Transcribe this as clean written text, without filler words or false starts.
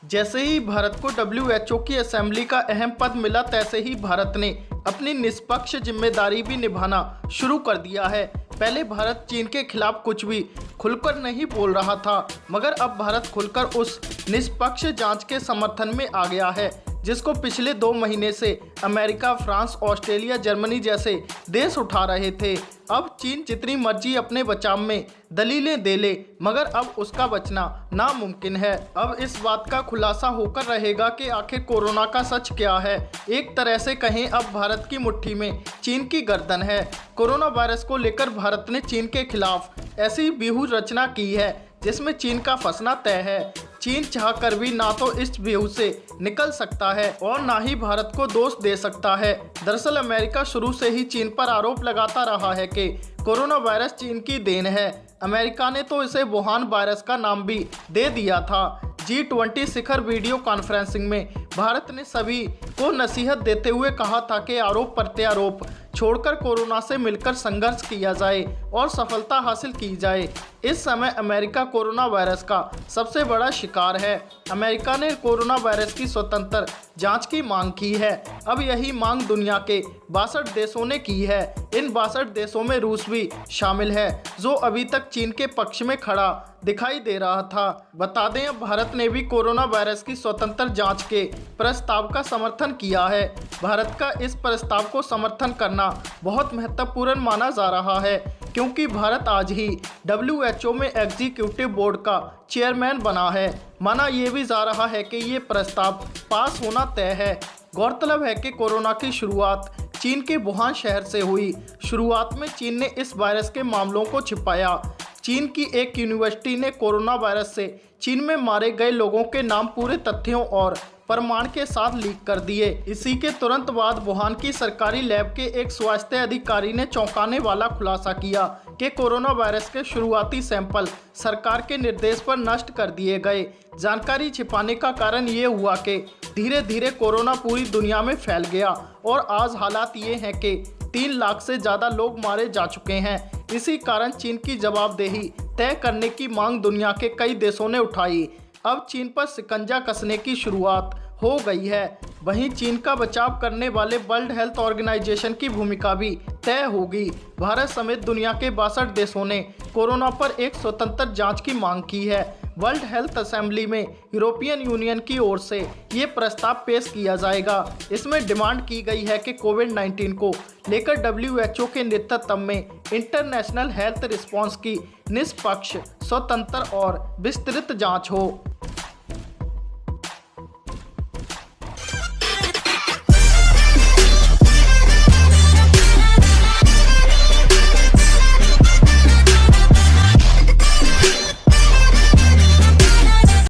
जैसे ही भारत को WHO की असेंबली का अहम पद मिला, तैसे ही भारत ने अपनी निष्पक्ष जिम्मेदारी भी निभाना शुरू कर दिया है। पहले भारत चीन के खिलाफ कुछ भी खुलकर नहीं बोल रहा था, मगर अब भारत खुलकर उस निष्पक्ष जांच के समर्थन में आ गया है जिसको पिछले 2 महीने से अमेरिका, फ्रांस, ऑस्ट्रेलिया, जर्मनी जैसे देश उठा रहे थे। अब चीन जितनी मर्जी अपने बचाव में दलीलें दे ले, मगर अब उसका बचना नामुमकिन है। अब इस बात का खुलासा होकर रहेगा कि आखिर कोरोना का सच क्या है। एक तरह से कहें, अब भारत की मुट्ठी में चीन की गर्दन है। कोरोना वायरस को लेकर भारत ने चीन के खिलाफ ऐसी व्यूह रचना की है जिसमें चीन का फंसना तय है। चीन चाहकर भी ना तो इस व्यूह से निकल सकता है और ना ही भारत को दोष दे सकता है। दरअसल अमेरिका शुरू से ही चीन पर आरोप लगाता रहा है कि कोरोना वायरस चीन की देन है। अमेरिका ने तो इसे वुहान वायरस का नाम भी दे दिया था। G20 शिखर वीडियो कॉन्फ्रेंसिंग में भारत ने सभी को नसीहत देते हुए कहा था कि आरोप प्रत्यारोप छोड़कर कोरोना से मिलकर संघर्ष किया जाए और सफलता हासिल की जाए। इस समय अमेरिका कोरोना वायरस का सबसे बड़ा शिकार है। अमेरिका ने कोरोना वायरस की स्वतंत्र जांच की मांग की है। अब यही मांग दुनिया के 62 देशों ने की है। इन 62 देशों में रूस भी शामिल है, जो अभी तक चीन के पक्ष में खड़ा दिखाई दे रहा था। बता दें, अब भारत ने भी कोरोना वायरस की स्वतंत्र जांच के प्रस्ताव का समर्थन किया है। भारत का इस प्रस्ताव को समर्थन करना बहुत महत्वपूर्ण माना जा रहा है, क्योंकि भारत आज ही WHO में एग्जीक्यूटिव बोर्ड का चेयरमैन बना है। माना ये भी जा रहा है कि ये प्रस्ताव पास होना तय है। गौरतलब है कि कोरोना की शुरुआत चीन के वुहान शहर से हुई। शुरुआत में चीन ने इस वायरस के मामलों को छिपाया। चीन की एक यूनिवर्सिटी ने कोरोना वायरस से चीन में मारे गए लोगों के नाम पूरे तथ्यों और प्रमाण के साथ लीक कर दिए। इसी के तुरंत बाद वुहान की सरकारी लैब के एक स्वास्थ्य अधिकारी ने चौंकाने वाला खुलासा किया कि कोरोना वायरस के शुरुआती सैंपल सरकार के निर्देश पर नष्ट कर दिए गए। जानकारी छिपाने का कारण ये हुआ कि धीरे धीरे कोरोना पूरी दुनिया में फैल गया और आज हालात ये हैं कि 3 लाख से ज़्यादा लोग मारे जा चुके हैं। इसी कारण चीन की जवाबदेही तय करने की मांग दुनिया के कई देशों ने उठाई। अब चीन पर शिकंजा कसने की शुरुआत हो गई है। वहीं चीन का बचाव करने वाले वर्ल्ड हेल्थ ऑर्गेनाइजेशन की भूमिका भी तय होगी। भारत समेत दुनिया के 62 देशों ने कोरोना पर एक स्वतंत्र जांच की मांग की है। वर्ल्ड हेल्थ असेंबली में यूरोपियन यूनियन की ओर से ये प्रस्ताव पेश किया जाएगा। इसमें डिमांड की गई है कि कोविड-19 को लेकर WHO के नेतृत्व में इंटरनेशनल हेल्थ रिस्पॉन्स की निष्पक्ष, स्वतंत्र और विस्तृत जांच हो।